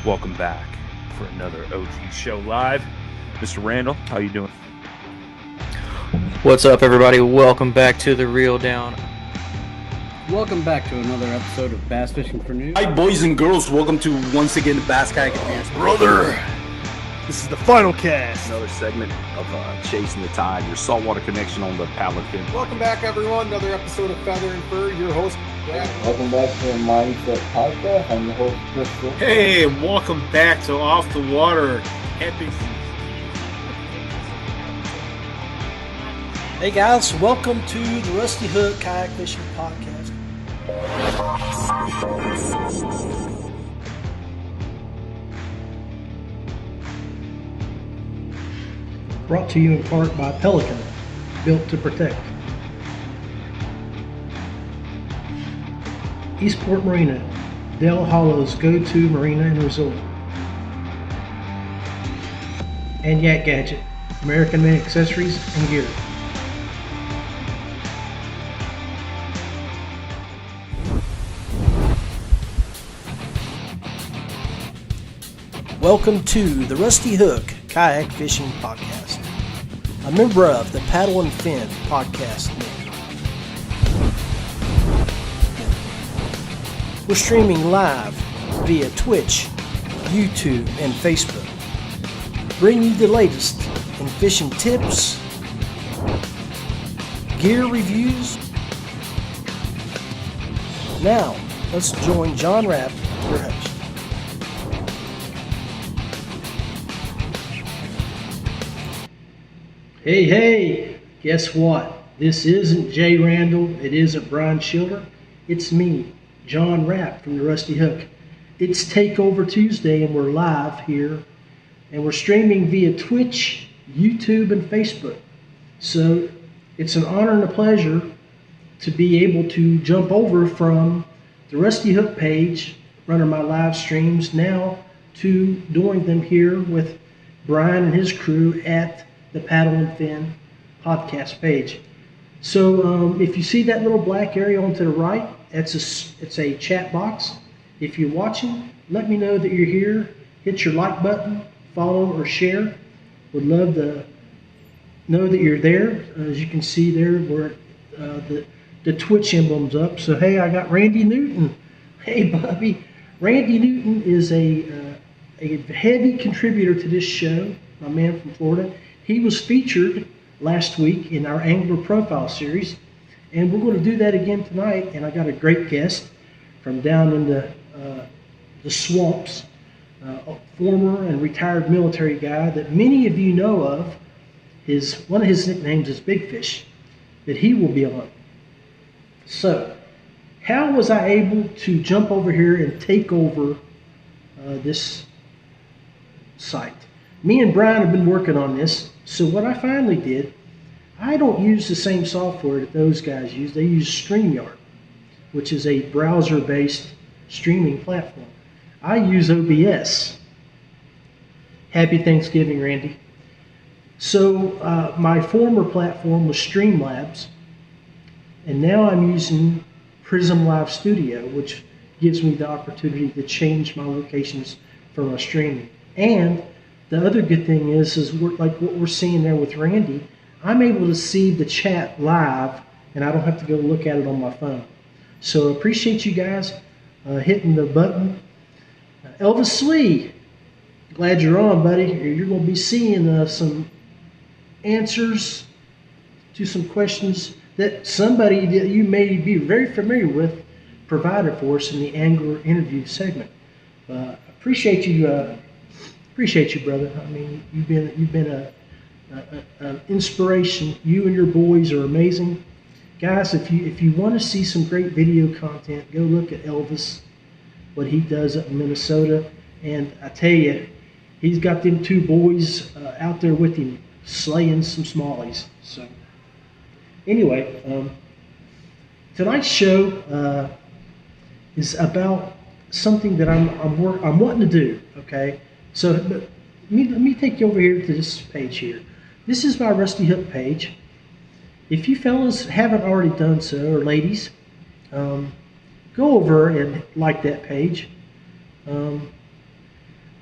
Welcome back for another OG Show Live. Mr. Randall, how you doing? What's up, everybody? Welcome back to The Reel Down. Welcome back to another episode of Bass Fishing for News. Hi, boys and girls. Welcome to, once again, the Bass Kayak Advance. Brother! This is the final cast. Another segment of Chasing the Tide, your saltwater connection on the paddler fin. Welcome back, everyone. Another episode of Feather and Fur. Your host, Brad. Welcome back to the Mindset Podcast. I'm your host, Crystal. Hey, and welcome back to Off the Water. Happy. Hey guys, welcome to the Rusty Hook Kayak Fishing Podcast. Brought to you in part by Pelican, built to protect. Eastport Marina, Dale Hollow's go-to marina and resort. And Yak Gadget, American-made accessories and gear. Welcome to the Rusty Hook Kayak Fishing Podcast, a member of the Paddle and Fin Podcast Network. We're streaming live via Twitch, YouTube, and Facebook. Bring you the latest in fishing tips, gear reviews. Now, let's join John Rapp, your host. Hey, guess what? This isn't Jay Randall, it isn't Brian Schilder, it's me, John Rapp from the Rusty Hook. It's Takeover Tuesday and we're live here and we're streaming via Twitch, YouTube, and Facebook. So it's an honor and a pleasure to be able to jump over from the Rusty Hook page, running my live streams, now to doing them here with Brian and his crew at the Paddle and Fin podcast page. So if you see that little black area on to the right, it's a chat box. If you're watching, let me know that you're here. Hit your like button, follow or share. Would love to know that you're there. As you can see there, where the Twitch emblem's up. So hey, I got Randy Newton. Hey, Bobby. Randy Newton is a heavy contributor to this show. My man from Florida. He was featured last week in our Angler Profile series, and we're going to do that again tonight. And I got a great guest from down in the swamps, a former and retired military guy that many of you know of. One of his nicknames is Big Fish, that he will be on. So, how was I able to jump over here and take over this site? Me and Brian have been working on this. So what I finally did, I don't use the same software that those guys use. They use StreamYard, which is a browser-based streaming platform. I use OBS. Happy Thanksgiving, Randy. So my former platform was Streamlabs, and now I'm using Prism Live Studio, which gives me the opportunity to change my locations for my streaming. And the other good thing is like what we're seeing there with Randy, I'm able to see the chat live and I don't have to go look at it on my phone. So appreciate you guys hitting the button. Elvis Lee, glad you're on, buddy. You're going to be seeing some answers to some questions that somebody that you may be very familiar with provided for us in the Angler interview segment. Appreciate you. Appreciate you, brother. I mean, you've been an inspiration. You and your boys are amazing, guys. If you want to see some great video content, go look at Elvis, what he does up in Minnesota. And I tell you, he's got them two boys out there with him, slaying some smallies. So, anyway, tonight's show is about something that I'm wanting to do. Okay. So let me take you over here to this page here. This is my Rusty Hook page. If you fellas haven't already done so, or ladies, go over and like that page.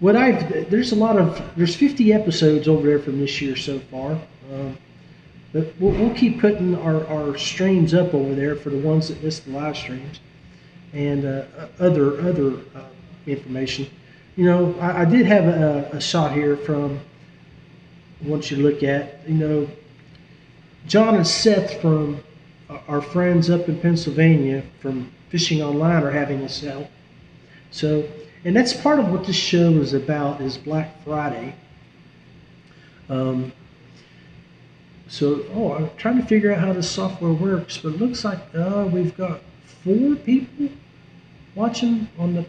there's 50 episodes over there from this year so far. But we'll keep putting our streams up over there for the ones that missed the live streams and other information. You know, I did have a shot here from, I want you to look at, you know, John and Seth from our friends up in Pennsylvania from Fishing Online are having a sale. So, and that's part of what this show is about, is Black Friday. I'm trying to figure out how this software works, but it looks like we've got 4 people watching on the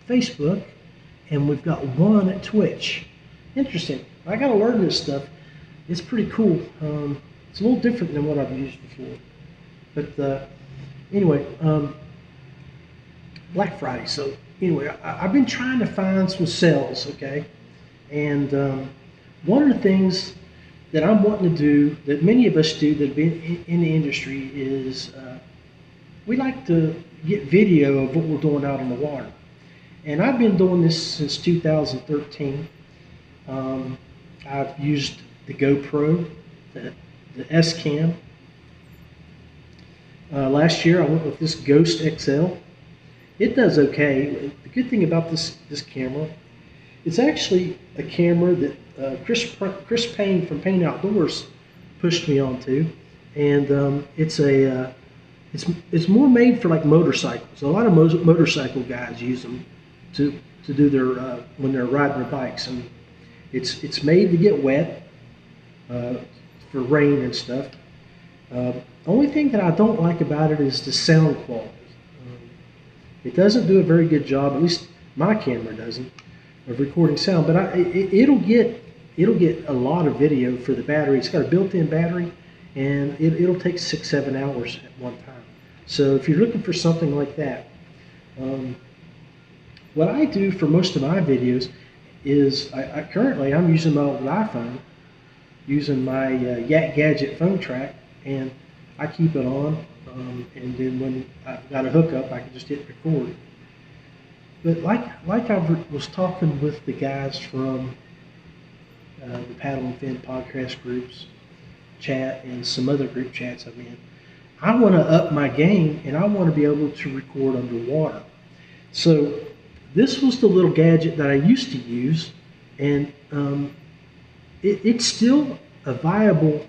Facebook, and we've got 1 at Twitch. Interesting. I got to learn this stuff. It's pretty cool. It's a little different than what I've used before. But anyway, Black Friday. So anyway, I've been trying to find some sales, okay? And one of the things that I'm wanting to do, that many of us do that have been in the industry, is we like to get video of what we're doing out on the water. And I've been doing this since 2013. I've used the GoPro, the S-Cam. Last year I went with this Ghost XL. It does okay. The good thing about this camera, it's actually a camera that Chris Payne from Payne Outdoors pushed me onto, and it's more made for like motorcycles. A lot of motorcycle guys use them to do their when they're riding their bikes, and it's made to get wet for rain and stuff. Only thing that I don't like about it is the sound quality. It doesn't do a very good job, at least my camera doesn't, of recording sound. But it'll get a lot of video for the battery. It's got a built-in battery, and it'll take 6-7 hours at one time. So if you're looking for something like that, what I do for most of my videos is currently I'm using my old iPhone, using my Yak Gadget phone track, and I keep it on, and then when I've got a hookup, I can just hit record. But like I was talking with the guys from the Paddle and Fin podcast groups chat and some other group chats I'm in, I want to up my game, and I want to be able to record underwater. So this was the little gadget that I used to use, and it's still a viable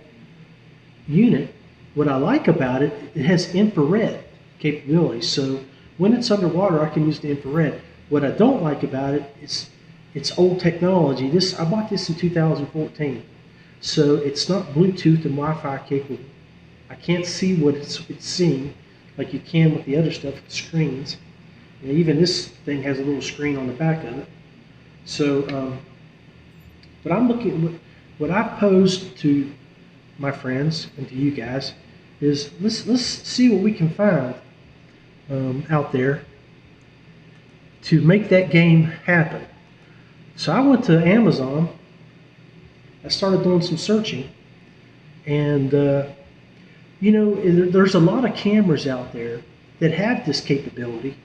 unit. What I like about it, it has infrared capabilities. So when it's underwater, I can use the infrared. What I don't like about it is it's old technology. I bought this in 2014, so it's not Bluetooth and Wi-Fi capable. I can't see what it's seeing like you can with the other stuff with screens. And even this thing has a little screen on the back of it. So, but I'm looking at what I've posed to my friends and to you guys is let's see what we can find out there to make that game happen. So I went to Amazon. I started doing some searching, and you know, there's a lot of cameras out there that have this capability,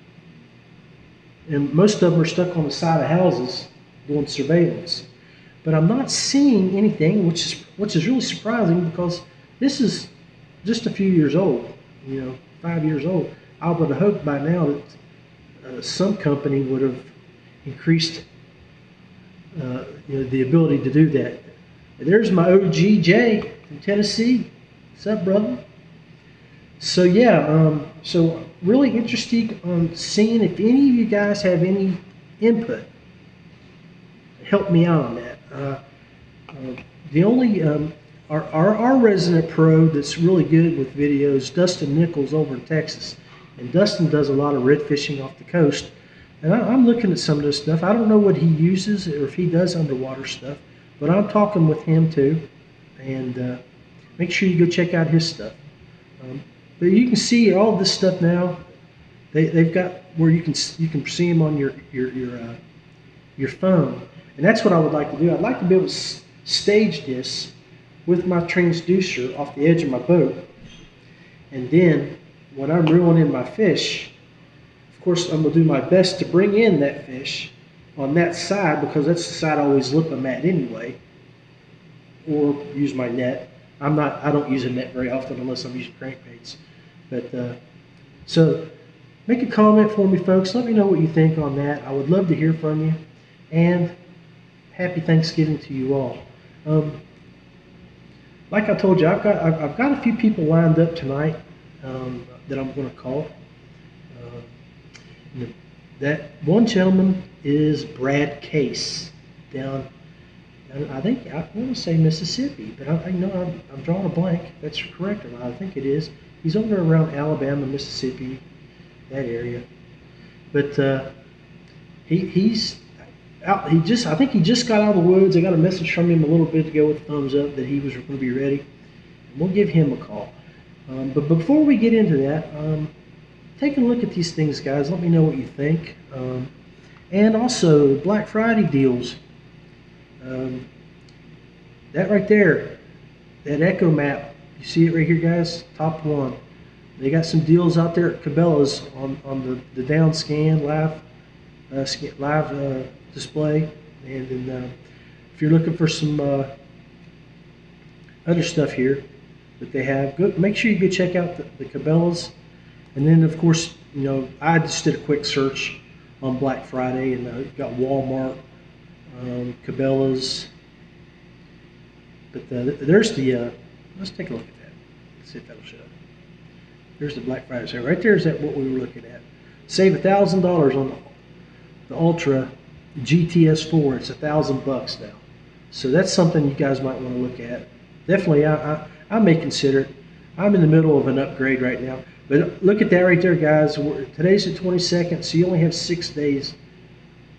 and most of them are stuck on the side of houses doing surveillance. But I'm not seeing anything, which is really surprising, because this is just a few years old, you know, 5 years old. I would have hoped by now that some company would have increased the ability to do that. There's my OG Jay from Tennessee. What's up, brother? So yeah, so really interested on seeing if any of you guys have any input. Help me out on that. The only our resident pro that's really good with videos, Dustin Nichols over in Texas, and Dustin does a lot of red fishing off the coast. And I'm looking at some of this stuff. I don't know what he uses or if he does underwater stuff, but I'm talking with him too. And make sure you go check out his stuff. But you can see all this stuff now. They've got where you can see them on your phone, and that's what I would like to do. I'd like to be able to stage this with my transducer off the edge of my boat, and then when I'm reeling in my fish, of course I'm gonna do my best to bring in that fish on that side, because that's the side I always lip them at anyway, or use my net. I don't use a net very often unless I'm using crankbaits. But so make a comment for me, folks. Let me know what you think on that. I would love to hear from you. And happy Thanksgiving to you all. Like I told you, I've got a few people lined up tonight that I'm going to call. That one gentleman is Brad Case down. I think I want to say Mississippi, but I know I'm drawing a blank. That's correct or not? I think it is. He's over around Alabama, Mississippi, that area. But he's out. I think he just got out of the woods. I got a message from him a little bit ago with a thumbs up that he was going to be ready. And we'll give him a call. But before we get into that, take a look at these things, guys. Let me know what you think. And also Black Friday deals. That right there, that Echo map, you see it right here, guys, top one. They got some deals out there at Cabela's on the down scan live display. And then if you're looking for some other stuff here that they have, make sure you go check out the Cabela's. And then, of course, you know, I just did a quick search on Black Friday, and got Walmart, Cabela's. But there's the, let's take a look at that. Let's see if that'll show up. There's the Black Friday sale. Right there's what we were looking at. Save $1,000 on the Ultra GTS4. It's $1,000 now. So that's something you guys might want to look at. Definitely, I may consider it. I'm in the middle of an upgrade right now. But look at that right there, guys. Today's the 22nd, so you only have 6 days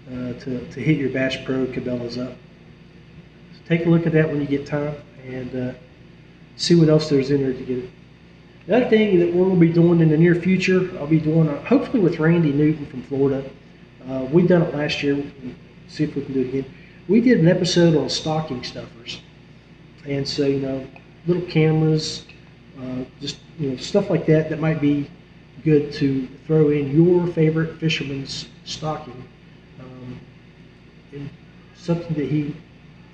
to hit your Bass Pro Cabela's up. So take a look at that when you get time, and see what else there's in there to get it. The other thing that we're going to be doing in the near future, I'll be doing, hopefully with Randy Newton from Florida. We done it last year. We'll see if we can do it again. We did an episode on stocking stuffers. And so, you know, little cameras, just, you know, stuff like that might be good to throw in your favorite fisherman's stocking, and something that he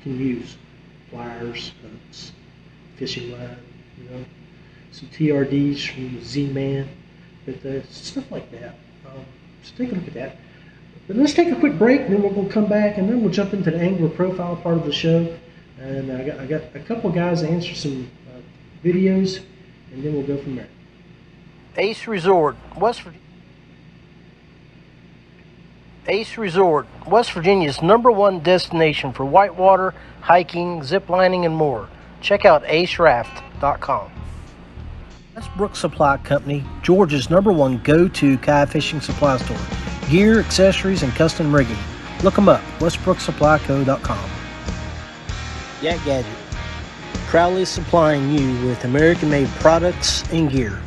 can use. Pliers, hooks, fishing line, you know, some TRDs from Z-Man, but stuff like that. So take a look at that. But let's take a quick break, and then we're going to come back, and then we'll jump into the angler profile part of the show. And I got a couple guys to answer some videos, and then we'll go from there. Ace Resort, West Virginia's #1 destination for whitewater, hiking, ziplining, and more. Check out aceraft.com. Westbrook Supply Company, Georgia's #1 go-to kayak fishing supply store. Gear, accessories, and custom rigging. Look them up, westbrooksupplyco.com. Yak Gadget, proudly supplying you with American-made products and gear.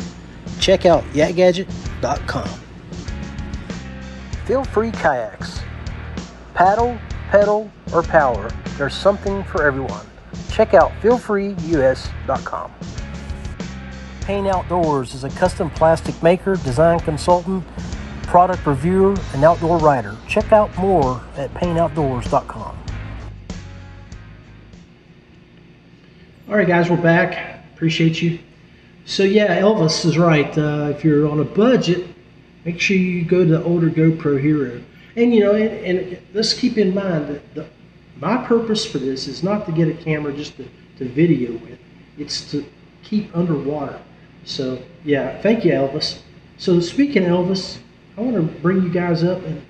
Check out yakgadget.com. Feel Free Kayaks. Paddle, pedal, or power, there's something for everyone. Check out feelfreeus.com. Payne Outdoors is a custom plastic maker, design consultant, product reviewer, and outdoor writer. Check out more at payneoutdoors.com. All right, guys, we're back. Appreciate you. So yeah, Elvis is right. If you're on a budget, make sure you go to the older GoPro Hero. And you know, and let's keep in mind that my purpose for this is not to get a camera just to video with. It's to keep underwater. So yeah, thank you, Elvis. So speaking of Elvis, I want to bring you guys up and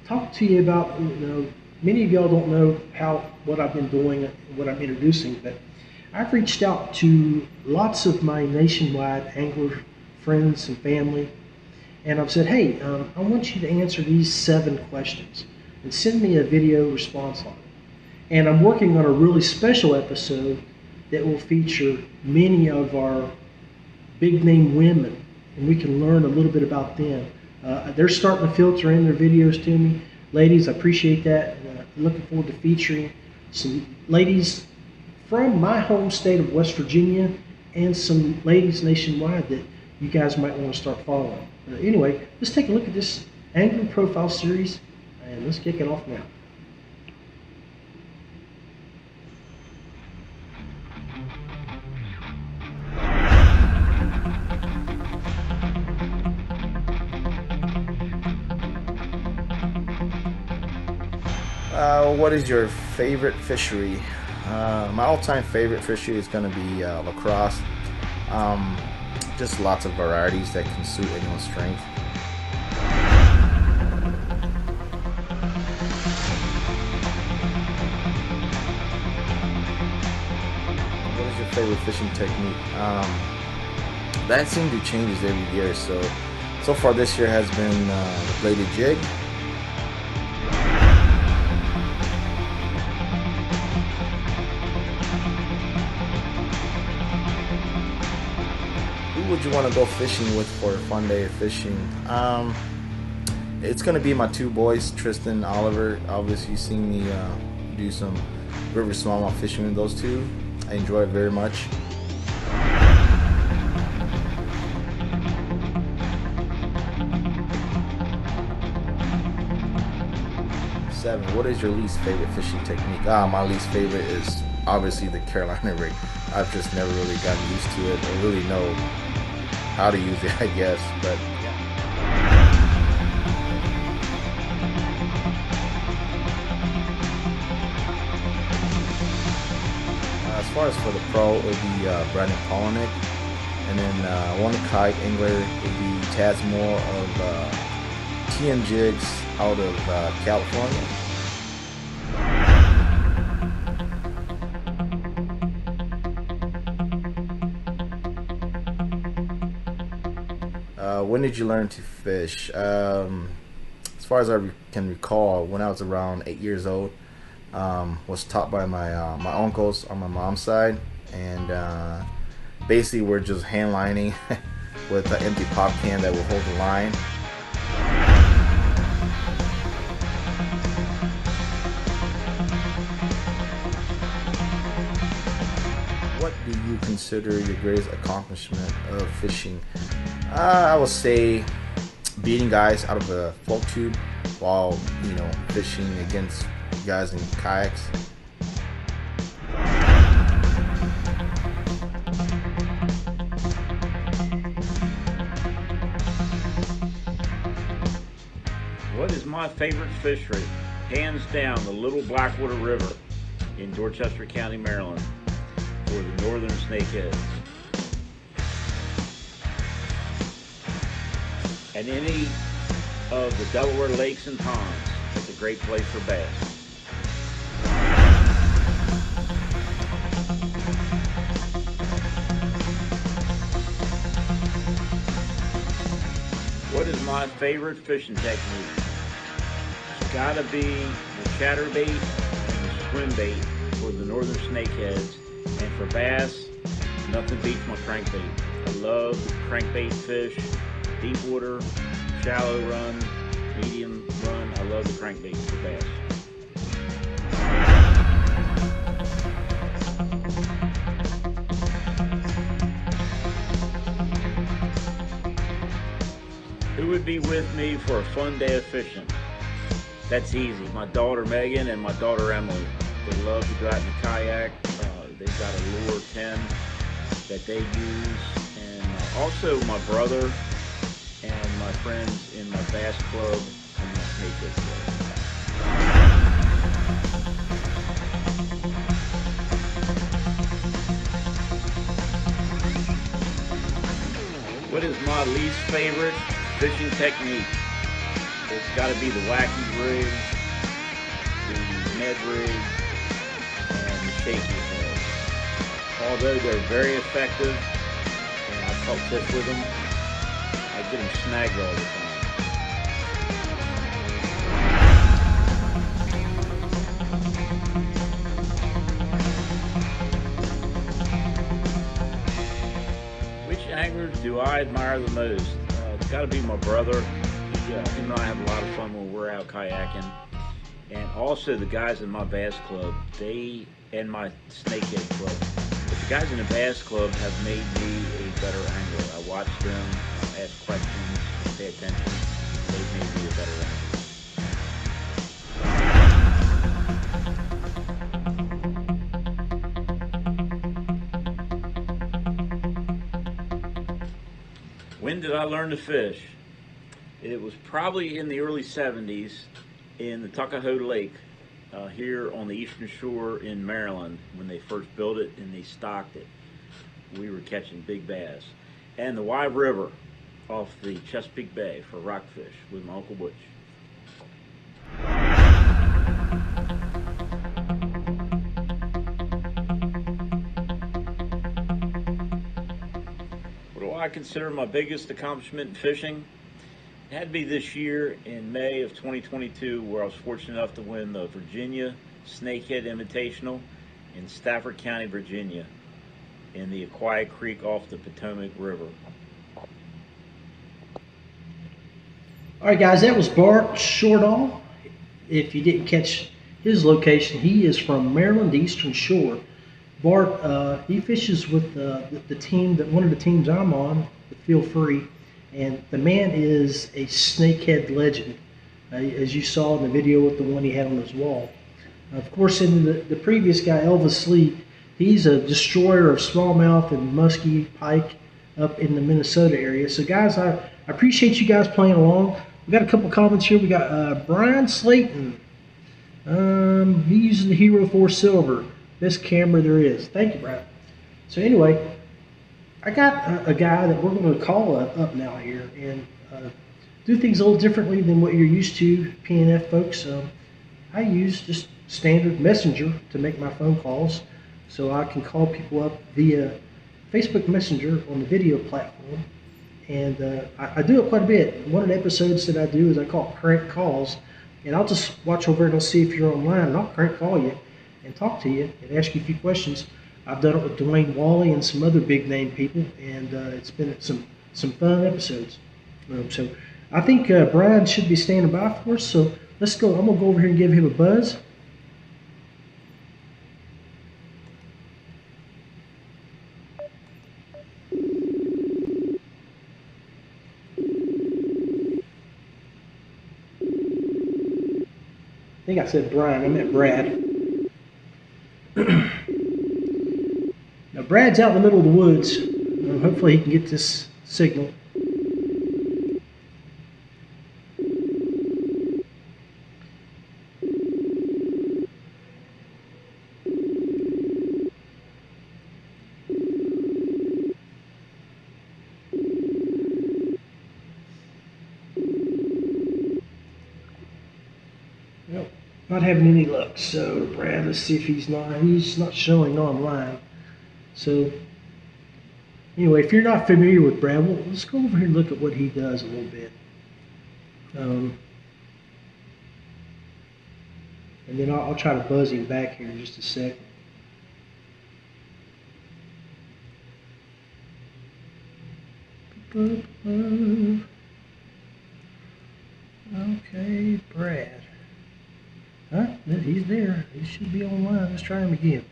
talk to you about, you know, many of y'all don't know what I've been doing, what I'm introducing, but I've reached out to lots of my nationwide angler friends and family, and I've said, hey, I want you to answer these 7 questions and send me a video response on it. And I'm working on a really special episode that will feature many of our big name women, and we can learn a little bit about them. They're starting to filter in their videos to me. Ladies, I appreciate that. I'm looking forward to featuring some ladies from my home state of West Virginia and some ladies nationwide that you guys might want to start following. Anyway, let's take a look at this angler profile series. And let's kick it off now. What is your favorite fishery? My all-time favorite fishery is going to be lacrosse. Just lots of varieties that can suit anyone's strength. What is your favorite fishing technique? That seems to changes every year. So far this year has been the bladed jig. Would you want to go fishing with for a fun day of fishing? It's going to be my two boys, Tristan, Oliver. Obviously, you've seen me do some river smallmouth fishing with those two. I enjoy it very much. 7. What is your least favorite fishing technique? My least favorite is obviously the Carolina rig. I've just never really gotten used to it or really know how to use it, I guess, but yeah. As far as for the pro, it would be Brandon Polinick, and then one kite angler would be Taz Moore of TM Jigs out of California. When did you learn to fish? As far as I can recall, when I was around 8 years old, was taught by my uncles on my mom's side, and basically we're just hand lining with an empty pop can that will hold the line. What do you consider your greatest accomplishment of fishing? I would say beating guys out of a float tube while, fishing against guys in kayaks. What is my favorite fishery? Hands down, the Little Blackwater River in Dorchester County, Maryland, for the northern snakeheads. And any of the Delaware lakes and ponds, it's a great place for bass. What is my favorite fishing technique? It's gotta be the chatterbait and the swim bait for the northern snakeheads. And for bass, nothing beats my crankbait. I love crankbait fish. Deep water, shallow run, medium run. I love the crankbait for bass. Who would be with me for a fun day of fishing? That's easy. My daughter Megan and my daughter Emily. They love to go out in the kayak. They've got a Lure 10 that they use. And also my brother and my friends in my bass club and my snakehead club. What is my least favorite fishing technique? It's got to be the wacky rig, the Ned rig, and the shaky head. Although they're very effective, and I caught fish with them, I get them snagged all the time. Which anglers do I admire the most? It's got to be my brother. Him and I have a lot of fun when we're out kayaking. And also the guys in my bass club, and my snakehead club. But the guys in the bass club have made me a better angler. I watch them, ask questions, pay attention. They've made me a better angler. When did I learn to fish? It was probably in the early 70s in the Tuckahoe Lake here on the Eastern Shore in Maryland when they first built it and they stocked it. We were catching big bass. And the Wye River off the Chesapeake Bay for rockfish with my Uncle Butch. What do I consider my biggest accomplishment in fishing? It had to be this year in May of 2022 where I was fortunate enough to win the Virginia Snakehead Invitational in Stafford County, Virginia in the Aquia Creek off the Potomac River. All right, guys, that was Bart Shortall. If you didn't catch his location, he is from Maryland, Eastern Shore. Bart, he fishes with the team, one of the teams I'm on, the Feel Free, and the man is a snakehead legend, as you saw in the video with the one he had on his wall. Of course, in the previous guy, Elvis Lee, he's a destroyer of smallmouth and muskie pike up in the Minnesota area. So, guys, I appreciate you guys playing along. We got a couple comments here. We got Brian Slayton. He uses the Hero 4 Silver, best camera there is. Thank you, Brian. So anyway, I got a guy that we're going to call up now here and do things a little differently than what you're used to, PNF folks. I use just standard Messenger to make my phone calls, so I can call people up via Facebook Messenger on the video platform. And I do it quite a bit. One of the episodes that I do is I call crank calls, and I'll just watch over and I'll see if you're online, and I'll crank call you and talk to you and ask you a few questions. I've done it with Dwayne Wally and some other big name people, and it's been some fun episodes. So I think Brian should be standing by for us, so let's go. I'm going to go over here and give him a buzz. I think I said Brian, I meant Brad. Now Brad's out in the middle of the woods. Hopefully he can get this signal. Not having any luck. So Brad, let's see if he's not showing online. So anyway, if you're not familiar with Brad, well, let's go over here and look at what he does a little bit. And then I'll try to buzz him back here in just a second. Okay, Brad. Huh? He's there. He should be online. Let's try him again.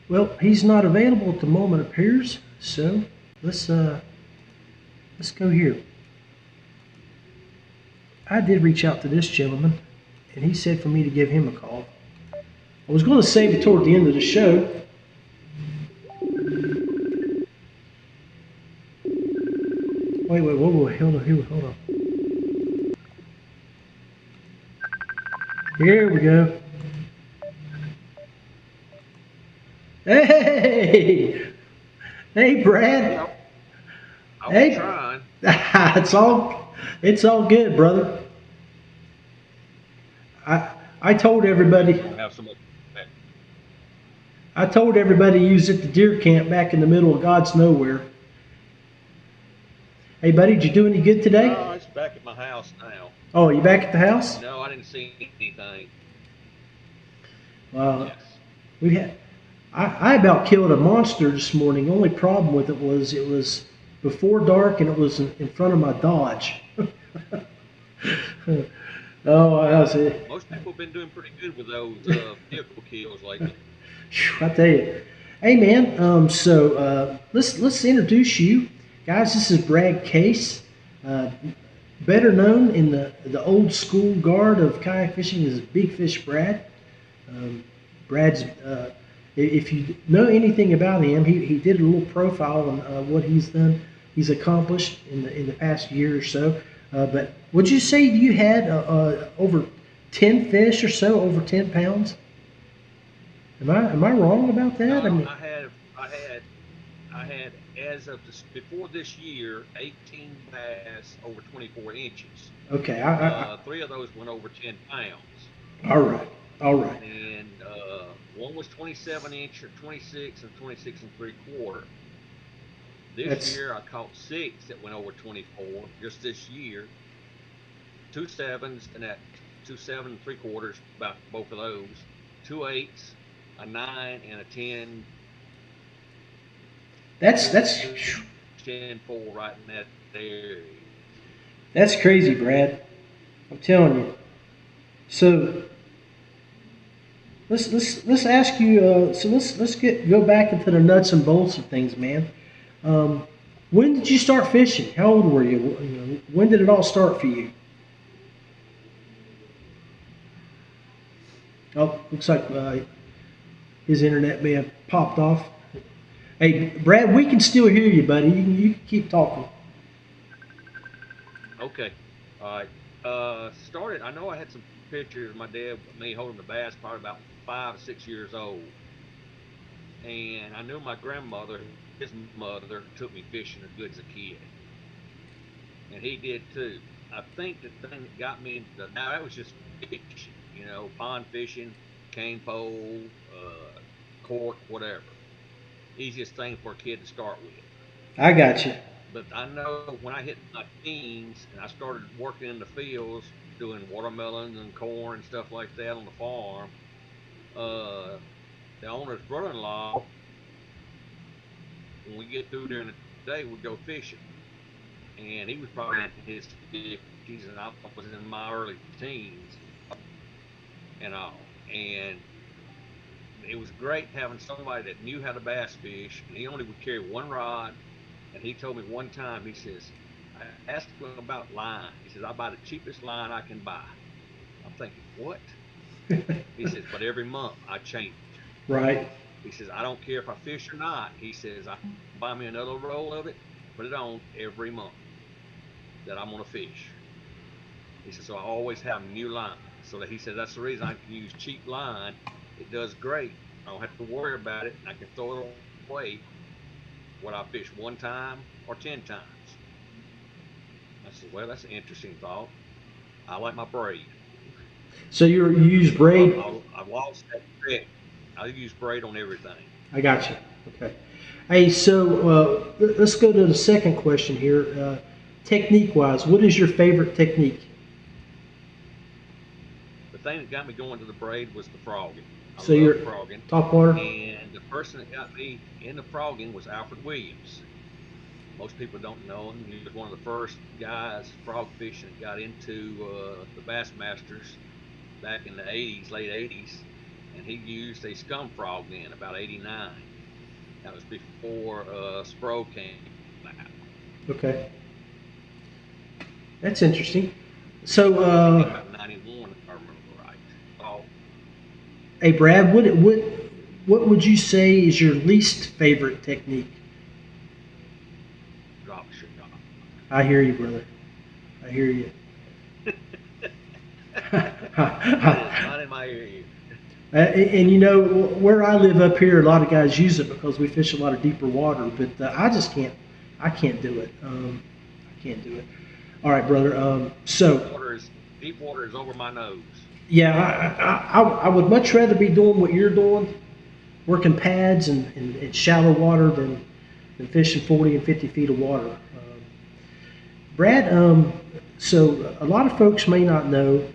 Well, he's not available at the moment, it appears. So let's go here. I did reach out to this gentleman, and he said for me to give him a call. I was going to save it toward the end of the show. Wait, whoa, hold on. Here we go. Hey, Brad. I'm trying. It's all good, brother. I told everybody. I told everybody you was at the deer camp back in the middle of God's nowhere. Hey, buddy, did you do any good today? Oh, it's back at my house now. Oh, you back at the house? No, I didn't see anything. Well, Yes. I about killed a monster this morning. Only problem with it was before dark and it was in front of my Dodge. Oh, I was it. Most people have been doing pretty good with those vehicle kills lately. I tell you. Hey, man. So let's introduce you, guys. This is Brad Case, better known in the old school guard of kayak fishing as Big Fish Brad. Brad's. If you know anything about him, he did a little profile on what he's done. He's accomplished in the past year or so. But would you say you had over 10 fish or so, over 10 pounds? Am I wrong about that? No, I mean, I had as of before this year 18 bass over 24 inches. okay. 3 of those went over 10 pounds. All right. And one was 27 inch or 26 and 26 3/4. This year I caught 6 that went over 24 just this year. 2 7s and that 2 7 3/4, about both of those. 2 8s, a 9 and a 10. That's 10 4 right in that area. that's crazy, Brad. I'm telling you. So let's ask you. So let's go back into the nuts and bolts of things, man. When did you start fishing? How old were you? When did it all start for you? Oh, looks like his internet may have popped off. Hey, Brad, we can still hear you, buddy. You can keep talking. Okay. All right. Started, I know I had some pictures of my dad with me holding the bass, probably about 5 or 6 years old. And I knew my grandmother, his mother, took me fishing as good as a kid. And he did too. I think the thing that got me into now that was just fishing, pond fishing, cane pole, cork, whatever. Easiest thing for a kid to start with. I got you. But I know when I hit my teens and I started working in the fields, doing watermelons and corn and stuff like that on the farm, the owner's brother-in-law, when we get through during the day, we'd go fishing. And he was probably in his 50s and I was in my early teens and all. And it was great having somebody that knew how to bass fish, and he only would carry one rod. And he told me one time, he says, I asked him about line. He says, I buy the cheapest line I can buy. I'm thinking, what? He says, but every month I change it. Right. He says, I don't care if I fish or not. He says, I buy me another roll of it, put it on every month that I'm going to fish. He says, so I always have new line. So that he said, that's the reason I can use cheap line. It does great. I don't have to worry about it. I can throw it away when I fish one time or 10 times. I said, well, that's an interesting thought. I like my braid. So you use braid? I lost that trick. I use braid on everything. I got you. Okay. Hey, so let's go to the second question here. Technique-wise, what is your favorite technique? The thing that got me going to the braid was the frogging. So you're frogging. Top water? And the person that got me in the frogging was Alfred Williams. Most people don't know him. He was one of the first guys frog fishing that got into the Bassmasters back in the 80s, late 80s. And he used a scum frog then, about 89. That was before Spro came out. Okay. That's interesting. So, about 91, if I remember right. Oh. Hey, Brad, what would you say is your least favorite technique? Drop shot. I hear you, brother. I hear you. Not in my area. And where I live up here, a lot of guys use it because we fish a lot of deeper water. But I just can't. I can't do it. I can't do it. All right, brother. Deep water is over my nose. Yeah, I would much rather be doing what you're doing, working pads and shallow water than fishing 40 and 50 feet of water. Brad, so a lot of folks may not know,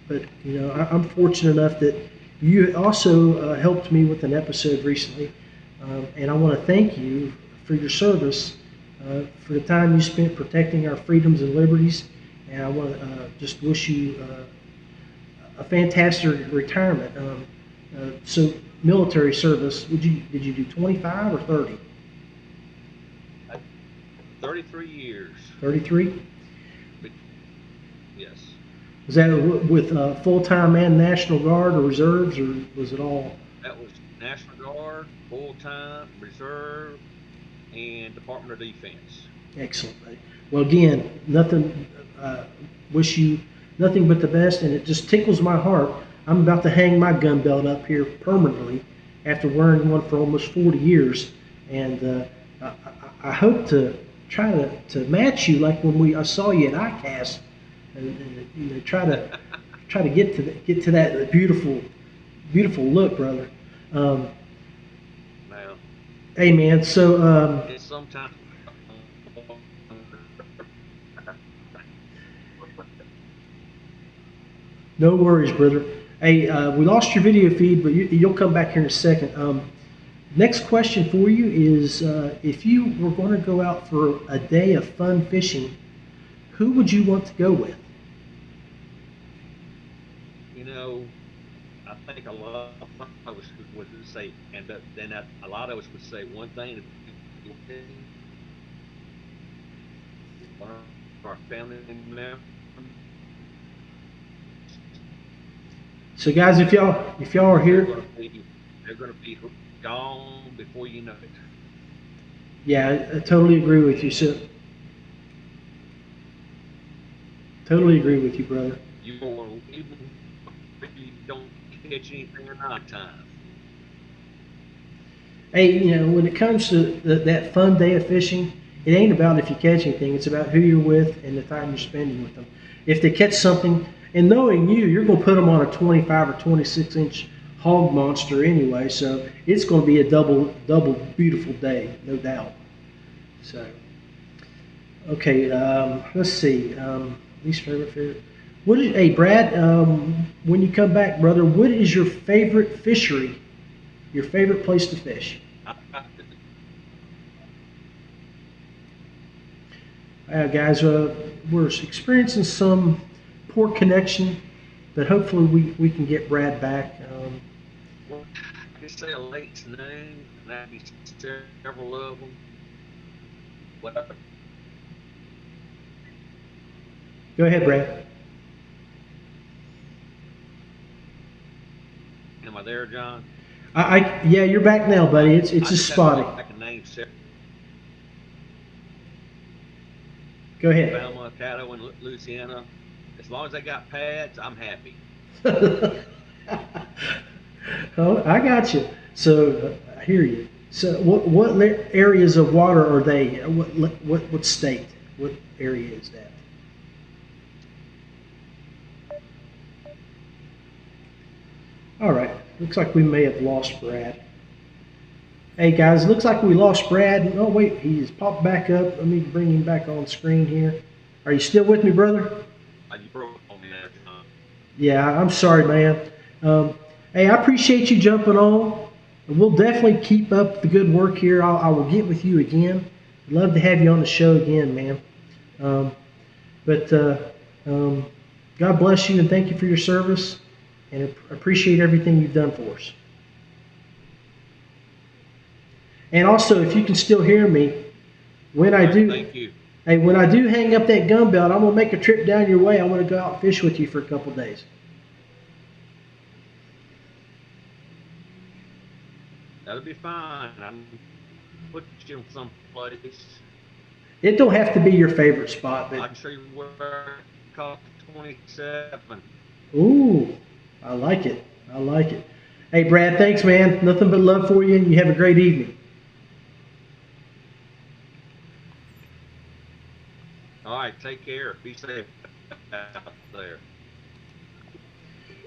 but I'm fortunate enough that you also helped me with an episode recently, and I want to thank you for your service, for the time you spent protecting our freedoms and liberties, and I want to just wish you a fantastic retirement. So military service, did you do 25 or 30? 33 years. 33? Yes. Was that with full-time and National Guard or reserves, or was it all? That was National Guard, full-time, reserve, and Department of Defense. Excellent. Well, again, wish you nothing but the best, and it just tickles my heart. I'm about to hang my gun belt up here permanently after wearing one for almost 40 years, and I hope to try to match you like when I saw you at ICAST, and try to get to that beautiful look, brother. Now, hey man, so it's sometimes no worries, brother. Hey, we lost your video feed, but you'll come back here in a second. Next question for you is, if you were going to go out for a day of fun fishing, who would you want to go with? I think a lot of us would say, and then a lot of us would say one thing: our family members. So, guys, if y'all are here, they're going to be gone before you know it. Yeah, I totally agree with you, sir. Totally agree with you, brother. You don't catch anything at night time. Hey, when it comes to that fun day of fishing, it ain't about if you catch anything. It's about who you're with and the time you're spending with them. If they catch something, and knowing you're going to put them on a 25 or 26-inch hog monster anyway, so it's going to be a double beautiful day, no doubt. So, okay, let's see. Least favorite. Hey, Brad, when you come back, brother, what is your favorite fishery? Your favorite place to fish? Guys, we're experiencing some poor connection, but hopefully we can get Brad back. I could say a lake's name, and that'd be several of them. Whatever. Go ahead, Brad. Am I there, John? Yeah, you're back now, buddy. It's just spotty. I can name several. Go ahead. Alabama, Caddo, and Louisiana. As long as they got pads, I'm happy. Oh, I got you. So I hear you. So what areas of water are they? What state? What area is that? All right. Looks like we may have lost Brad. Hey guys, looks like we lost Brad. Oh wait, he's popped back up. Let me bring him back on screen here. Are you still with me, brother? You broke on me there, John. Yeah, I'm sorry, man. Hey, I appreciate you jumping on. We'll definitely keep up the good work here. I will get with you again. I'd love to have you on the show again, man. God bless you and thank you for your service, and appreciate everything you've done for us. And also, if you can still hear me, when I do, thank you. Hey, when I do hang up that gun belt, I'm gonna make a trip down your way. I want to go out and fish with you for a couple of days. That'll be fine. I'm putting you someplace. It don't have to be your favorite spot, but I can show you where caught 27. Ooh, I like it. I like it. Hey, Brad, thanks, man. Nothing but love for you, and you have a great evening. All right, take care. Be safe out there.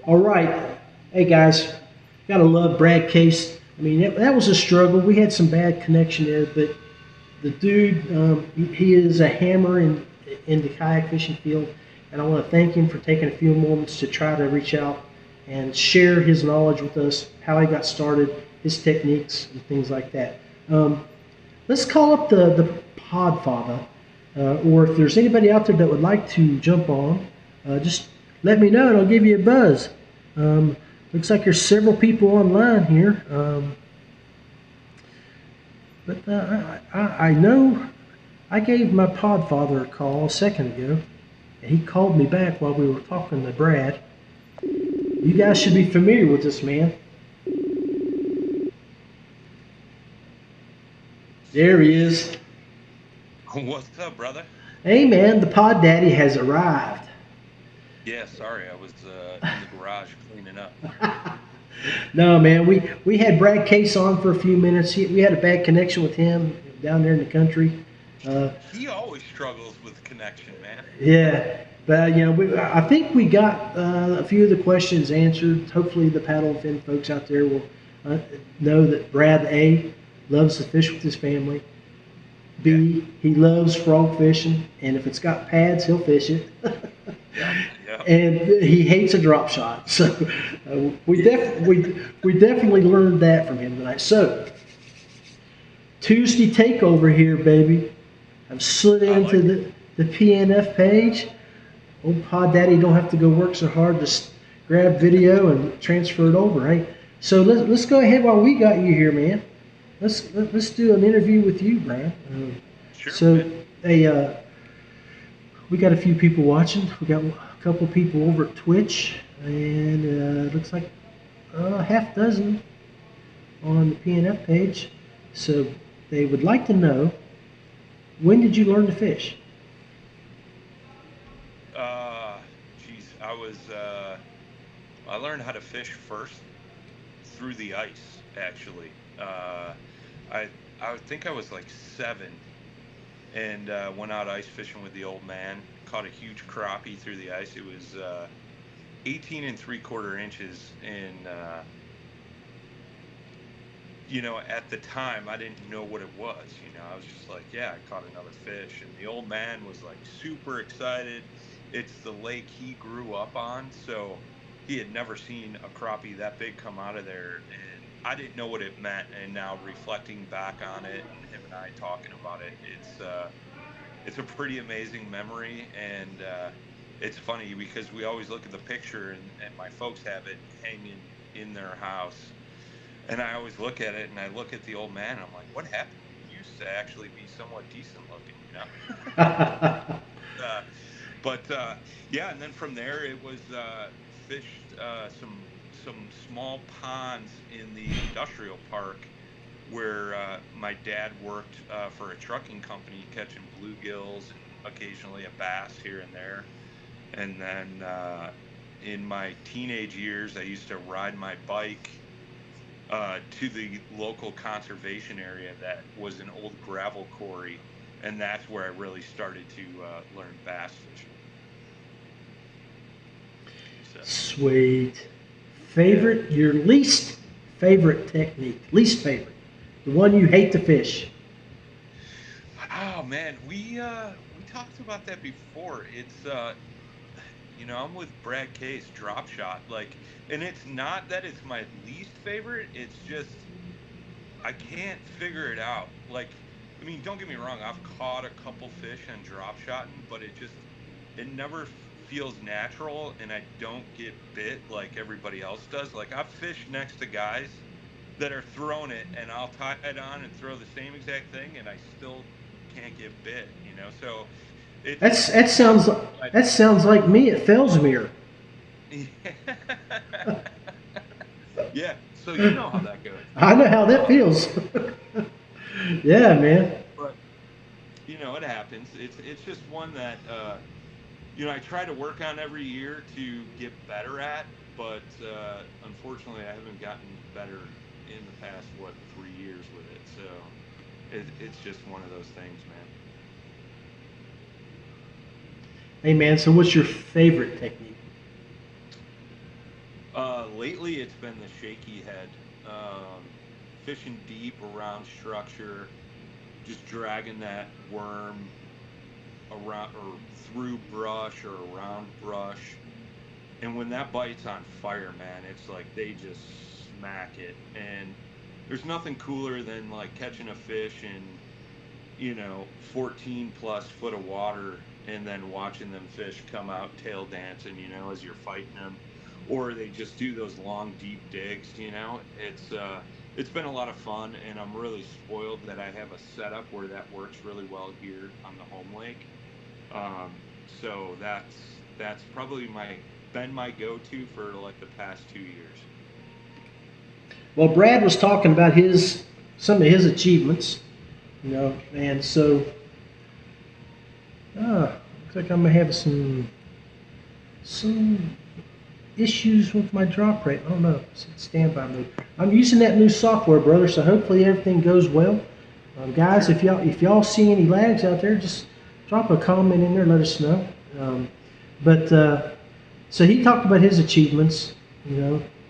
All right. Hey, guys, gotta love Brad Case. I mean, that was a struggle. We had some bad connection there, but the dude, he is a hammer, and in the kayak fishing field. And I want to thank him for taking a few moments to try to reach out and share his knowledge with us, how he got started, his techniques, and things like that. Let's call up the Podfather, or if there's anybody out there that would like to jump on, just let me know and I'll give you a buzz. Looks like there's several people online here. But I know I gave my Podfather a call a second ago, and he called me back while we were talking to Brad. You guys should be familiar with this man. There he is. What's up, brother? Hey, man, the Pod Daddy has arrived. Yeah, sorry, I was in the garage cleaning up. No, man, we had Brad Case on for a few minutes. We had a bad connection with him down there in the country. He always struggles with connection, man. Yeah, but I think we got a few of the questions answered. Hopefully, the paddle and fin folks out there will know that Brad A loves to fish with his family. B, he loves frog fishing, and if it's got pads, he'll fish it. Yeah. And he hates a drop shot. So we definitely learned that from him tonight. So Tuesday takeover here, baby. I've slid into the PNF page. Old Pod Daddy don't have to go work so hard. Just grab video and transfer it over, right? So let's go ahead while we got you here, man. Let's do an interview with you, Brian. Sure. So hey, we got a few people watching. We got a couple people over at Twitch, and it looks like a half dozen on the PNF page. So they would like to know, when did you learn to fish? I learned how to fish first through the ice, actually. I think I was like 7 and went out ice fishing with the old man, caught a huge crappie through the ice. It was 18 3/4 inches, and at the time I didn't know what it was. I was just like, yeah, I caught another fish. And the old man was like super excited. It's the lake he grew up on, so he had never seen a crappie that big come out of there, and I didn't know what it meant. And now reflecting back on it, and him and I talking about it, it's a pretty amazing memory. And it's funny because we always look at the picture, and my folks have it hanging in their house, and I always look at it, and I look at the old man, and I'm like, what happened? He used to actually be somewhat decent looking, But yeah, and then from there it was fished some small ponds in the industrial park where my dad worked for a trucking company, catching bluegills and occasionally a bass here and there. And then in my teenage years, I used to ride my bike to the local conservation area that was an old gravel quarry, and that's where I really started to learn bass fishing. So. Sweet. Favorite, your least favorite technique, least favorite, the one you hate to fish. Oh man, we talked about that before. It's I'm with Brad Case, drop shot, and it's not that it's my least favorite. It's just I can't figure it out. Don't get me wrong, I've caught a couple fish on drop shotting, but it never feels natural, and I don't get bit like everybody else does. I've fished next to guys that are throwing it, and I'll tie it on and throw the same exact thing, and I still can't get bit. So that sounds like me at Fellsmere. Yeah, so you know how that goes. I know how that feels. Yeah, man. But it happens. It's just one that I try to work on every year to get better at, but unfortunately I haven't gotten better in the past 3 years with it. So it's just one of those things, man. Hey man, so what's your favorite technique? Lately it's been the shaky head, fishing deep around structure, just dragging that worm around or through brush or around brush. And when that bite's on fire, man, it's like they just smack it. And there's nothing cooler than like catching a fish in, 14 plus foot of water and then watching them fish come out tail dancing, as you're fighting them. Or they just do those long, deep digs, It's been a lot of fun, and I'm really spoiled that I have a setup where that works really well here on the home lake. So that's probably been my go-to for like the past 2 years. Well, Brad was talking about some of his achievements, and so looks like I'm gonna have some issues with my drop rate. I don't know. It's standby mode. I'm using that new software, brother, so hopefully everything goes well. Guys, if y'all see any lags out there, just drop a comment in there, let us know. So he talked about his achievements,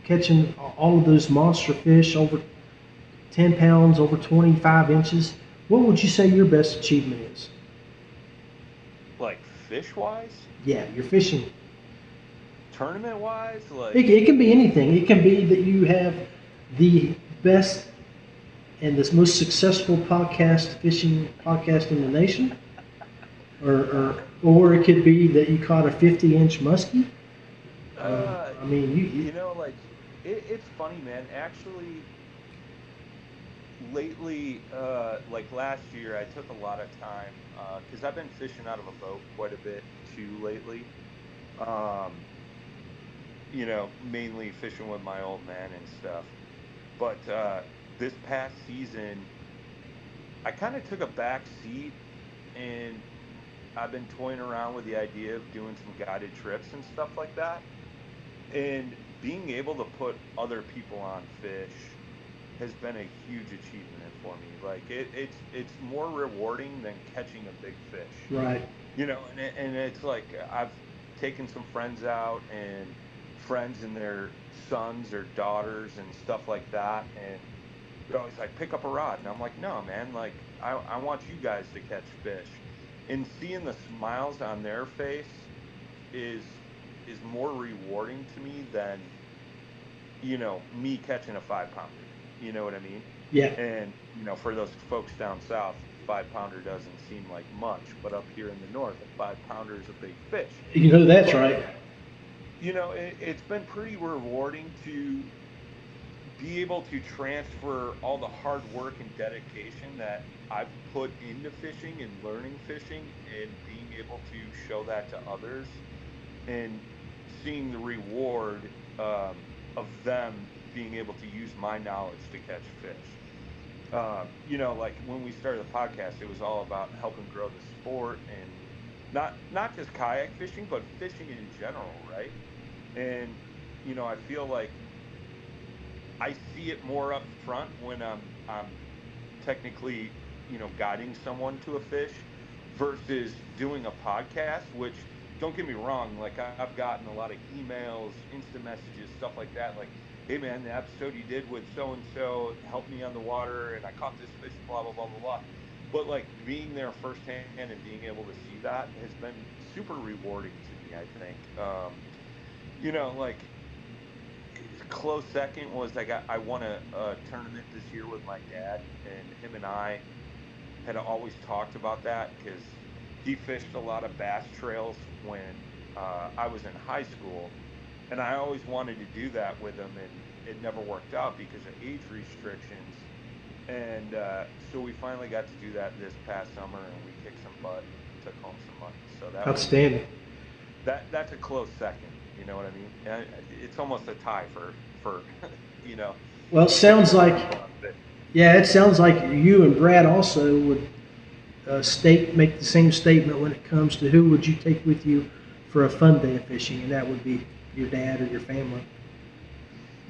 catching all of those monster fish over 10 pounds, over 25 inches. What would you say your best achievement is? Like fish-wise? Yeah, you're fishing. Tournament-wise? Like It can be anything. It can be that you have the best and the most successful fishing podcast in the nation, or it could be that you caught a 50-inch muskie. I mean, it's funny, man. Actually, lately, like last year, I took a lot of time because I've been fishing out of a boat quite a bit too lately. Mainly fishing with my old man and stuff. But this past season, I kind of took a back seat, and I've been toying around with the idea of doing some guided trips and stuff like that. And being able to put other people on fish has been a huge achievement for me. Like it's more rewarding than catching a big fish. Right. And it's like I've taken some friends out and friends and their sons or daughters and stuff like that, and they're always like, pick up a rod, and I'm like, no, man, like I want you guys to catch fish. And seeing the smiles on their face is more rewarding to me than me catching a 5-pounder. You know what I mean? Yeah. And for those folks down south, 5-pounder doesn't seem like much, but up here in the north, a 5-pounder is a big fish. That's right. It's been pretty rewarding to be able to transfer all the hard work and dedication that I've put into fishing and learning fishing, and being able to show that to others, and seeing the reward of them being able to use my knowledge to catch fish. Like when we started the podcast, it was all about helping grow the sport, and not just kayak fishing, but fishing in general, right? And I feel like I see it more up front when I'm technically guiding someone to a fish versus doing a podcast. Which, don't get me wrong, like I've gotten a lot of emails, instant messages, stuff like that, like, hey man, the episode you did with so and so helped me on the water and I caught this fish, blah blah blah blah blah. But like being there firsthand and being able to see that has been super rewarding to me, I think. Like close second was I won a tournament this year with my dad, and him and I had always talked about that because he fished a lot of bass trails when I was in high school, and I always wanted to do that with him, and it never worked out because of age restrictions. And so we finally got to do that this past summer, and we kicked some butt and took home some money. So that outstanding. That's a close second. You know what I mean? It's almost a tie for Well, it sounds like, it sounds like you and Brad also would make the same statement when it comes to who would you take with you for a fun day of fishing, and that would be your dad or your family.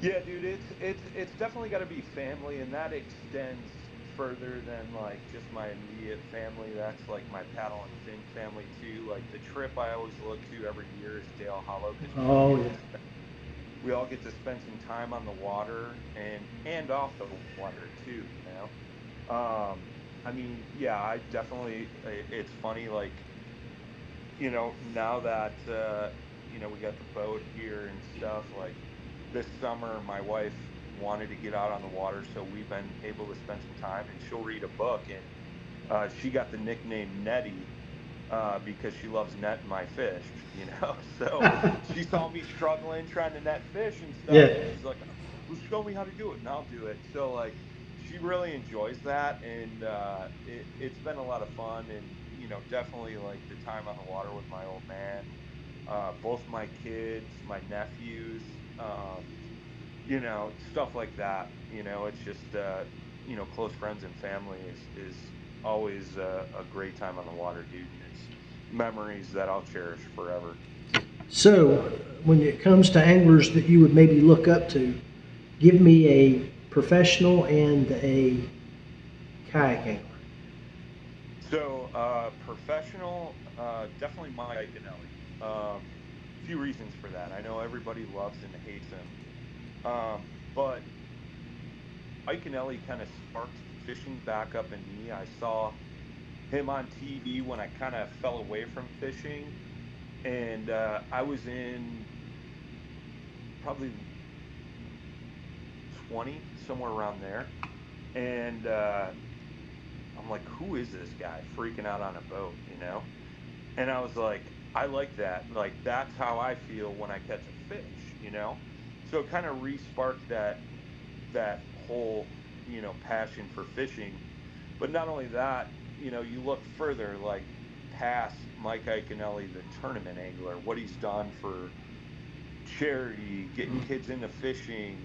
Yeah, dude, it's definitely got to be family, and that extends further than like just my immediate family. That's like my paddle and fin family too. Like the trip I always look to every year is Dale Hollow. Oh yeah. We all get to spend some time on the water and off the water too. I mean, yeah, I definitely. It's funny, like now that we got the boat here and stuff, like this summer, my wife wanted to get out on the water, so we've been able to spend some time, and she'll read a book, and she got the nickname Nettie because she loves netting my fish, So she saw me struggling trying to net fish and stuff. Yeah. And she's like, well, show me how to do it, and I'll do it. So like, she really enjoys that, and it's been a lot of fun, and definitely like the time on the water with my old man, both my kids, my nephews, stuff like that. It's just close friends and family is always a great time on the water, dude. And it's memories that I'll cherish forever. So, when it comes to anglers that you would maybe look up to, give me a professional and a kayak angler. So, professional, definitely Mike Iaconelli. A few reasons for that. I know everybody loves and hates him, but Iaconelli kind of sparked fishing back up in me. I saw him on TV when I kind of fell away from fishing, and I was in probably 20, somewhere around there, and I'm like, who is this guy freaking out on a boat, And I was like, I like that. Like, that's how I feel when I catch a fish, So it kind of re-sparked that whole, passion for fishing. But not only that, you look further, like past Mike Iaconelli, the tournament angler, what he's done for charity, getting kids into fishing,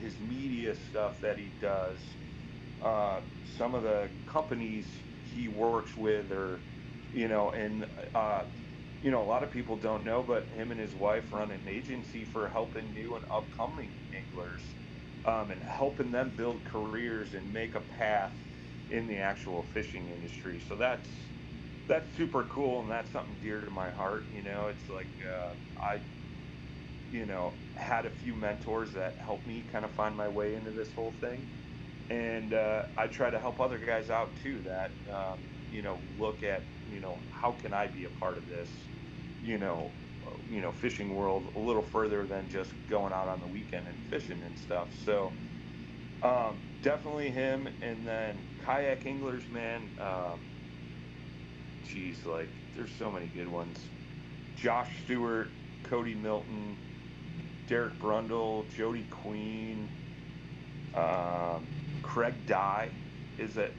his media stuff that he does, some of the companies he works with, or and a lot of people don't know, but him and his wife run an agency for helping new and upcoming anglers, and helping them build careers and make a path in the actual fishing industry. So that's super cool, and that's something dear to my heart. It's like I had a few mentors that helped me kind of find my way into this whole thing, and I try to help other guys out too that look at how can I be a part of this fishing world a little further than just going out on the weekend and fishing and stuff. So definitely him. And then kayak anglers, man, like there's so many good ones. Josh Stewart, Cody Milton, Derek Brundle, Jody Queen, Craig Dye is a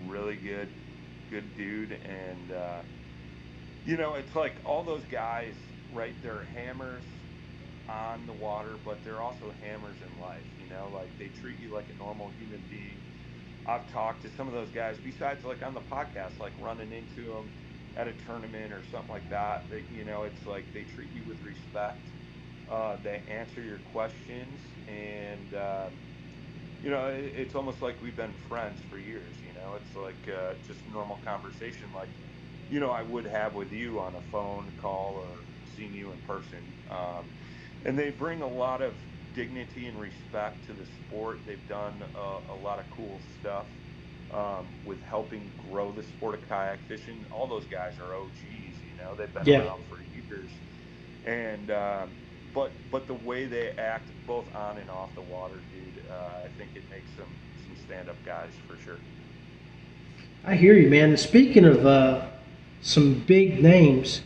really good dude. And it's like all those guys, right? They're hammers on the water, but they're also hammers in life. Like they treat you like a normal human being. I've talked to some of those guys, besides like on the podcast, like running into them at a tournament or something like that. That it's like they treat you with respect. They answer your questions, and it's almost like we've been friends for years. It's like just normal conversation, like I would have with you on a phone call or seeing you in person. And they bring a lot of dignity and respect to the sport. They've done a lot of cool stuff with helping grow the sport of kayak fishing. All those guys are OGs, they've been around for years. And but the way they act both on and off the water, dude, I think it makes them some stand-up guys for sure. I hear you, man. And speaking of some big names,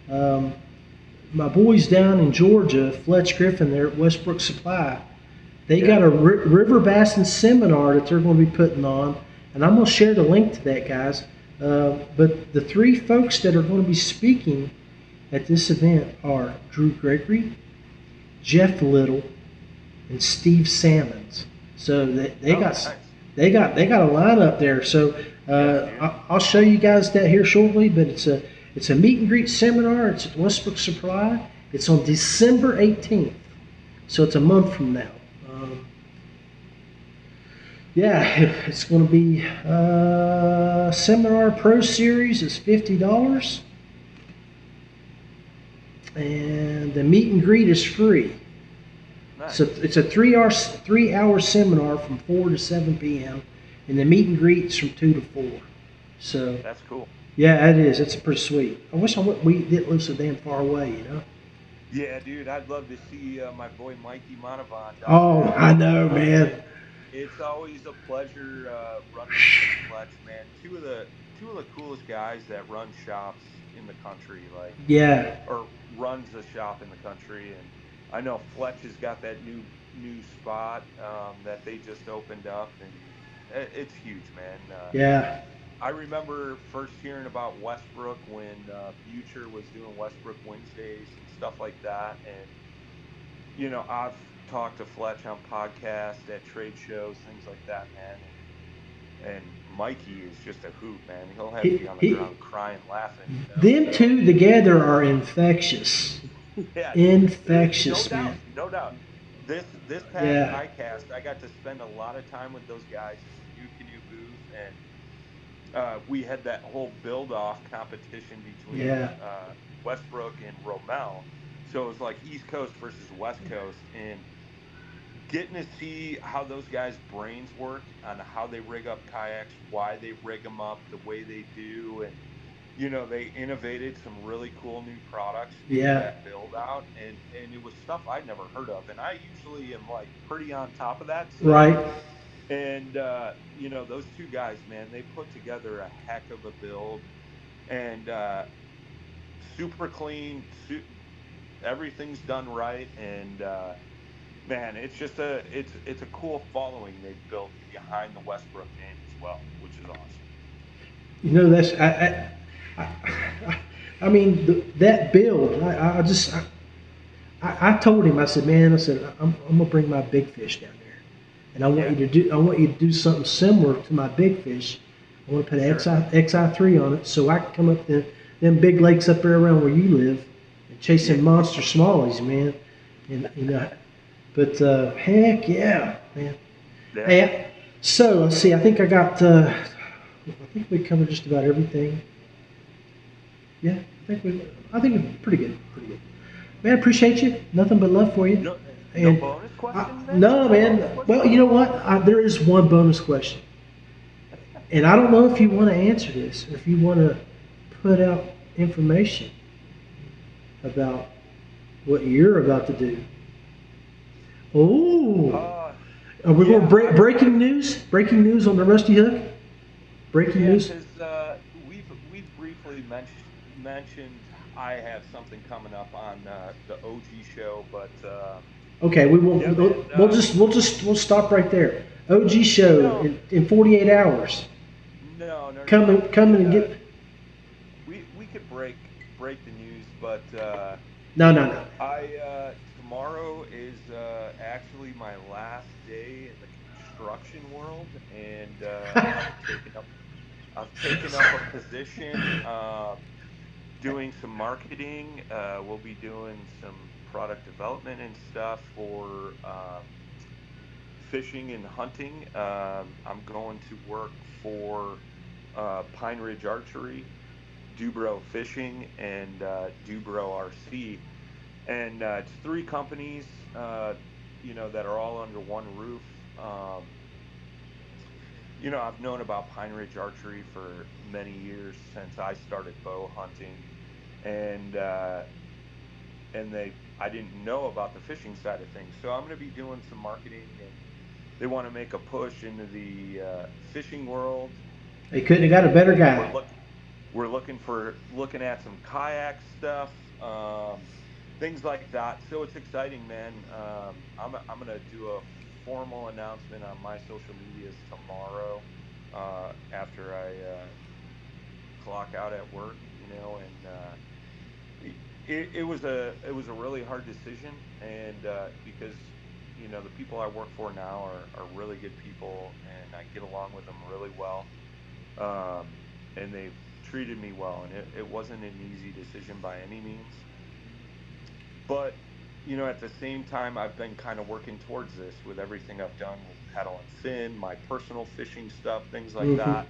my boys down in Georgia, Fletch Griffin, there at Westbrook Supply, they got a river bassin seminar that they're going to be putting on, and I'm going to share the link to that, guys. But the three folks that are going to be speaking at this event are Drew Gregory, Jeff Little, and Steve Salmons. So they got a lineup there. So I'll show you guys that here shortly. But it's a meet and greet seminar. It's at Westbrook Supply. It's on December 18th, so it's a month from now. It's going to be Seminar Pro Series is $50, and the meet and greet is free. Nice. So it's a 3-hour seminar from 4 to 7 p.m. and the meet and greet's from 2 to 4. So that's cool. Yeah, it is. It's pretty sweet. I wish we didn't live so damn far away, you know? Yeah, dude, I'd love to see my boy Mikey Monavon down Oh, there. I know, man. It's always a pleasure running into Fletch, man. Two of the coolest guys that run shops in the country, like Yeah. or runs a shop in the country. And I know Fletch has got that new spot that they just opened up, and it's huge, man. Yeah. I remember first hearing about Westbrook when Butcher was doing Westbrook Wednesdays and stuff like that. And, you know, I've talked to Fletch on podcasts, at trade shows, things like that, man. And Mikey is just a hoot, man. He'll have you on the ground crying, laughing. You know? Them two together are infectious. Yeah, infectious, no man. doubt, no doubt. This past ICAST, I got to spend a lot of time with those guys in the New Canoe booth, and we had that whole build-off competition between Westbrook and Rommel. So it was like East Coast versus West Coast, and getting to see how those guys' brains work on how they rig up kayaks, why they rig them up the way they do, and you know, they innovated some really cool new products in that build out, and it was stuff I'd never heard of, and I usually am like pretty on top of that stuff. Right. And you know, those two guys, man, they put together a heck of a build, and super clean, everything's done right, and man, it's just it's a cool following they've built behind the Westbrook name as well, which is awesome. You know, that's I mean that build. I told him. I said, man, I'm gonna bring my big fish down there, and I want you to do something similar to my big fish. I want to put an XI3 on it, so I can come up to them big lakes up there around where you live and chase them monster smallies, man. And you know, but heck yeah, man. Yeah. Hey, so let's see. I think I got. I think we covered just about everything. Yeah, I think we're pretty good. Man, I appreciate you. Nothing but love for you. No bonus question, man? No, man. Well, you know what? There is one bonus question. And I don't know if you want to answer this or if you want to put out information about what you're about to do. Oh. Are we going breaking news? Breaking news on the Rusty Hook? Breaking news? Because we've briefly mentioned I have something coming up on the OG show, but okay, we will. We'll stop right there. OG show in 48 hours. No. Come and get. We could break the news, but No. Tomorrow is actually my last day in the construction world, and I've taken up a position doing some marketing. We'll be doing some product development and stuff for fishing and hunting. I'm going to work for Pine Ridge Archery, Dubro Fishing, and Dubro RC. And it's three companies, you know, that are all under one roof. You know, I've known about Pine Ridge Archery for many years, since I started bow hunting, and I didn't know about the fishing side of things. So I'm going to be doing some marketing, and they want to make a push into the fishing world. They couldn't have got a better guy. We're looking at some kayak stuff, things like that. So it's exciting, man. I'm going to do a formal announcement on my social medias tomorrow after I clock out at work, you know, and it was a really hard decision, and because, you know, the people I work for now are really good people, and I get along with them really well, and they've treated me well, and it wasn't an easy decision by any means, but you know, at the same time, I've been kind of working towards this with everything I've done with Paddle and Fin, my personal fishing stuff, things like that.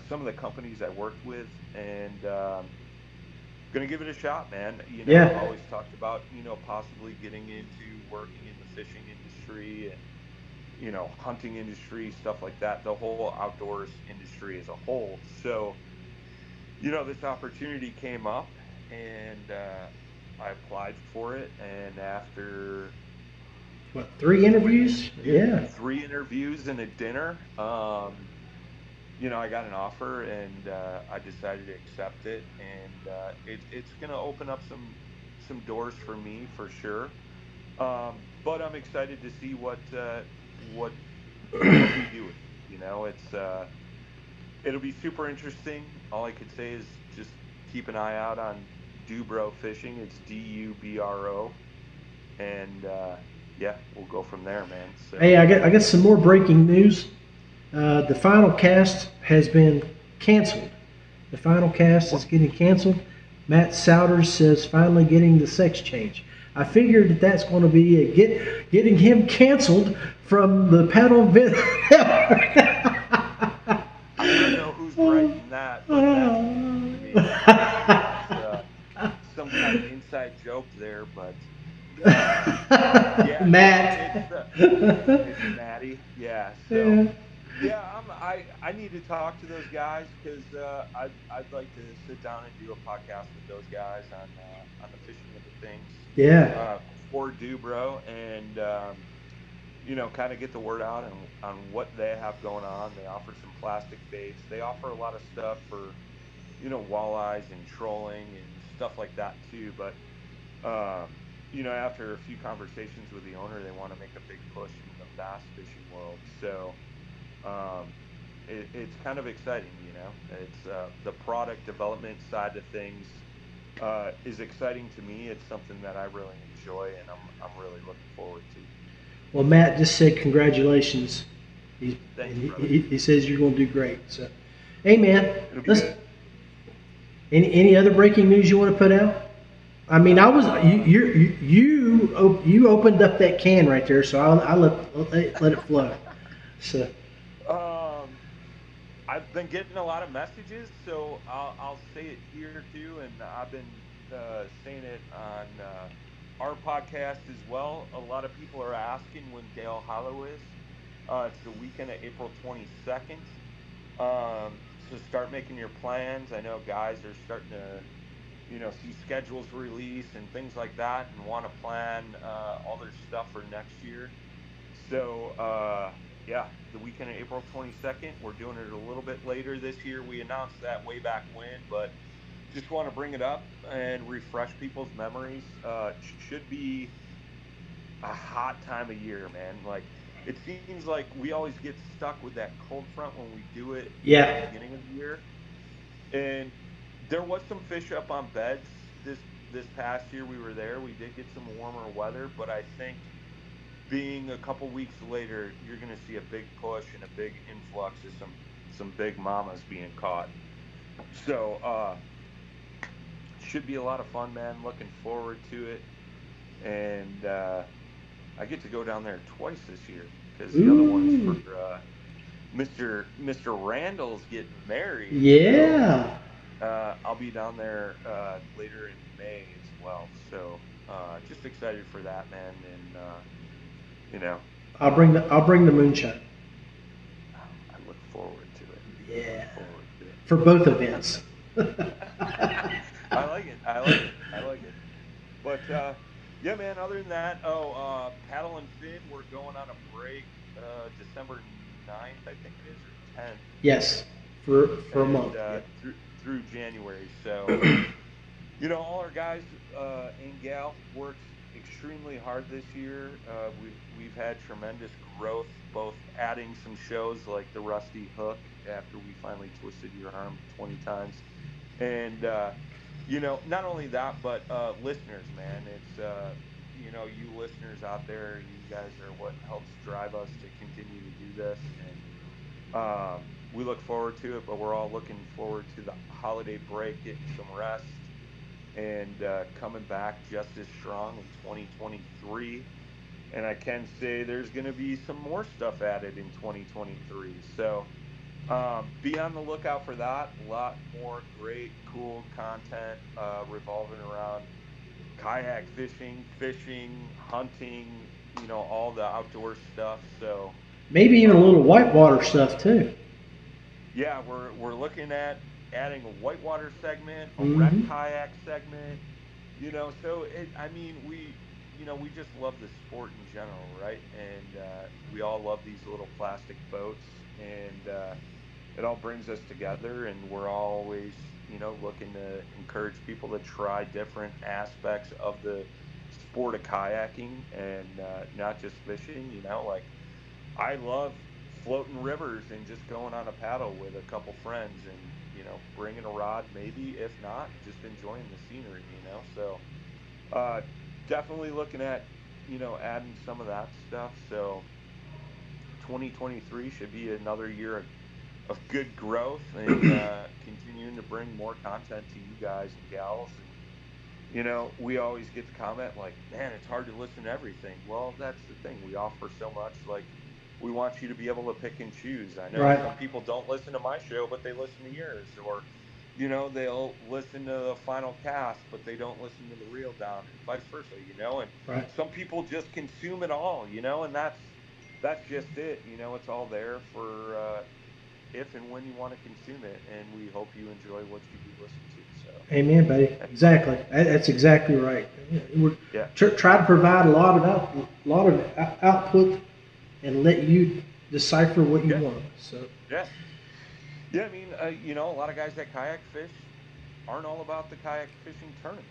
Some of the companies I worked with, and gonna give it a shot, man. You know, I've always talked about, you know, possibly getting into working in the fishing industry and, you know, hunting industry, stuff like that, the whole outdoors industry as a whole. So, this opportunity came up, and I applied for it. And after What, 3 interviews? Yeah. 3 interviews and a dinner, I got an offer, and I decided to accept it. And it's going to open up some doors for me for sure. But I'm excited to see what we do with it. It'll be super interesting. All I could say is just keep an eye out on Dubro Fishing. It's Dubro, and we'll go from there, man. So. Hey, I got some more breaking news. The final cast has been canceled. The final cast is getting canceled. Matt Souders says finally getting the sex change. I figured that's going to be getting him canceled from the Paddle Vent. I don't know who's writing that, but that's some kind of inside joke there. But Matt, it's Matty. Yeah. So I need to talk to those guys because I'd like to sit down and do a podcast with those guys on the fishing of the things. Yeah. For Dubro, and kind of get the word out on what they have going on. They offer some plastic baits. They offer a lot of stuff for walleyes and trolling and stuff like that too. But after a few conversations with the owner, they want to make a big push in the bass fishing world. So it's kind of exciting. It's the product development side of things is exciting to me. It's something that I really enjoy, and I'm really looking forward to. Well, Matt just said congratulations. Thank you, he says you're going to do great. So, hey, man, listen. Any other breaking news you want to put out? I mean, you opened up that can right there, so I'll let it flow. So. I've been getting a lot of messages, so I'll say it here too, and I've been saying it on our podcast as well. A lot of people are asking when Dale Hollow is. It's the weekend of April 22nd. So start making your plans. I know guys are starting to, see schedules release and things like that, and want to plan all their stuff for next year. So. The weekend of April 22nd. We're doing it a little bit later this year. We announced that way back when, but just want to bring it up and refresh people's memories. Should be a hot time of year, man. Like, it seems like we always get stuck with that cold front when we do it at the beginning of the year. And there was some fish up on beds this past year we were there. We did get some warmer weather, but I think being a couple weeks later, you're going to see a big push and a big influx of some big mamas being caught. So should be a lot of fun, man. Looking forward to it. And I get to go down there twice this year because the other one's for Mr. Randall's getting married. Yeah. So, I'll be down there later in May as well. So just excited for that, man. And I'll bring the moonshine. I look forward to it. Yeah. For both events. I like it. But man. Other than that, Paddle and Fin, we're going on a break December 9th, I think it is, or 10th. Yes, for a month. Through January. So all our guys and gal worked extremely hard this year. We've had tremendous growth, both adding some shows like the Rusty Hook after we finally twisted your arm 20 times, and not only that, but listeners, man. It's you listeners out there, you guys are what helps drive us to continue to do this, and we look forward to it. But we're all looking forward to the holiday break, getting some rest, and coming back just as strong in 2023. And I can say there's going to be some more stuff added in 2023. So be on the lookout for that. A lot more great, cool content revolving around kayak fishing, hunting, all the outdoor stuff. So maybe even a little whitewater stuff too. Yeah, we're looking at adding a whitewater segment, a Mhm. wreck kayak segment. So we just love the sport in general, right? And we all love these little plastic boats, and it all brings us together. And we're always, looking to encourage people to try different aspects of the sport of kayaking, and not just fishing. Like I love floating rivers and just going on a paddle with a couple friends, and bringing a rod, maybe, if not, just enjoying the scenery. So uh, definitely looking at adding some of that stuff. So 2023 should be another year of good growth, and continuing to bring more content to you guys and gals. And we always get the comment like, man, it's hard to listen to everything. Well, that's the thing, we offer so much. Like, we want you to be able to pick and choose. I know Right. some people don't listen to my show, but they listen to yours, or they'll listen to the final cast, but they don't listen to the reel down, and vice versa. And Right. some people just consume it all. And that's just it. It's all there for if and when you want to consume it, and we hope you enjoy what you do listen to. So Amen, buddy. Exactly. That's exactly right. We're yeah. Try to provide a lot of output and let you decipher what you want. So yeah. I mean, a lot of guys that kayak fish aren't all about the kayak fishing tournaments,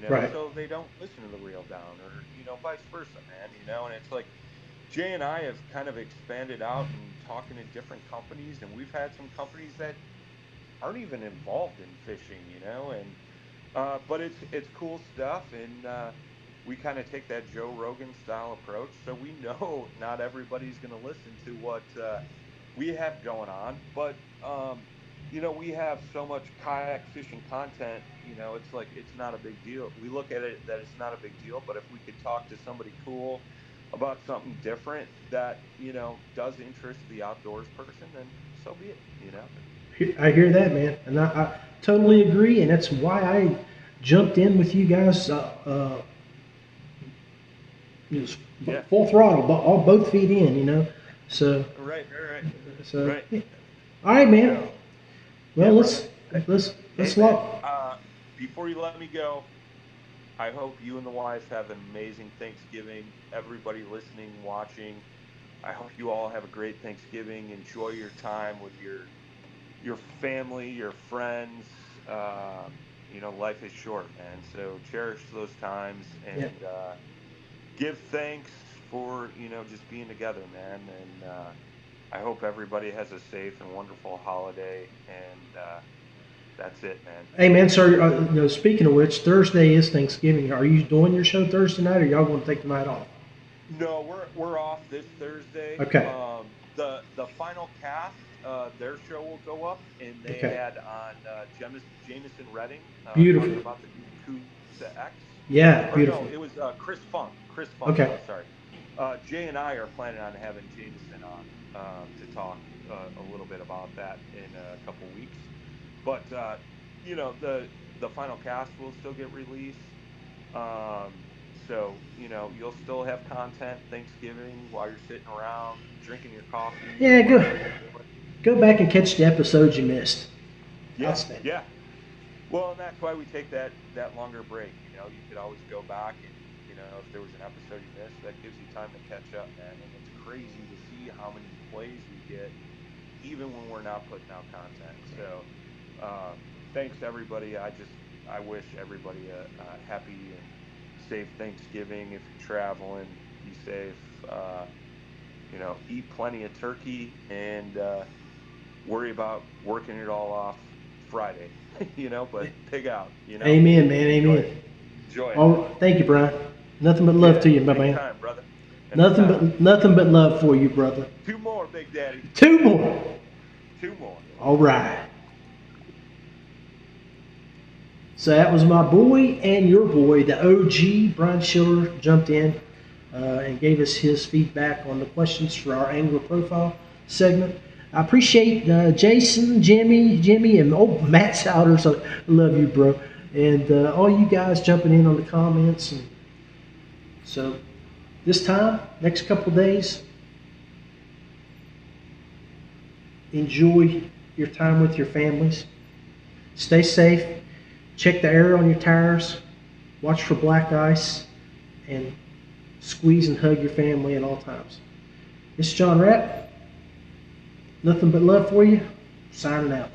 Right. so they don't listen to the reel down, or vice versa, man. And it's like Jay and I have kind of expanded out and talking to different companies, and we've had some companies that aren't even involved in fishing, and but it's cool stuff. And we kind of take that Joe Rogan style approach, so we know not everybody's going to listen to what we have going on, but we have so much kayak fishing content. It's like, it's not a big deal. We look at it that it's not a big deal, but if we could talk to somebody cool about something different that does interest the outdoors person, then so be it. I hear that, man, and I totally agree, and that's why I jumped in with you guys. Full throttle, both feet in. So right. So right. All right, man. Well, let's lock. Before you let me go, I hope you and the wife have an amazing Thanksgiving. Everybody listening, watching, I hope you all have a great Thanksgiving. Enjoy your time with your family, your friends. Life is short, man. So cherish those times, and give thanks for just being together, man. And I hope everybody has a safe and wonderful holiday. And that's it, man. Hey, man, sir. Speaking of which, Thursday is Thanksgiving. Are you doing your show Thursday night, or y'all going to take the night off? No, we're off this Thursday. Okay. The final cast, their show will go up, and they had on Jameson Redding. Beautiful. Talking about the Kusa X. Yeah, beautiful. No, it was Chris Funk. Okay. Sorry. Jay and I are planning on having Jameson on to talk a little bit about that in a couple weeks. But the final cast will still get released. So you'll still have content Thanksgiving while you're sitting around drinking your coffee. Yeah, go back and catch the episodes you missed. Yeah. Well, and that's why we take that longer break. You could always go back, and if there was an episode you missed, that gives you time to catch up, man. And it's crazy to see how many plays we get, even when we're not putting out content. So thanks everybody. I wish everybody a happy and safe Thanksgiving. If you're traveling, be safe. Eat plenty of turkey, and worry about working it all off Friday. But pig out. Amen, man. Amen. Enjoy it. Oh, thank you, Brian. Nothing but love to you, my man. Anytime, brother. Nothing but love for you, brother. 2 more, Big Daddy. 2 more. 2 more. All right. So that was my boy and your boy, the OG. Brian Schiller jumped in and gave us his feedback on the questions for our Angler Profile segment. I appreciate Jason, Jimmy, and Matt Souders. I love you, bro. And all you guys jumping in on the comments. And so this time, next couple of days, enjoy your time with your families. Stay safe. Check the air on your tires. Watch for black ice. And squeeze and hug your family at all times. This is John Rapp. Nothing but love for you. Signing out.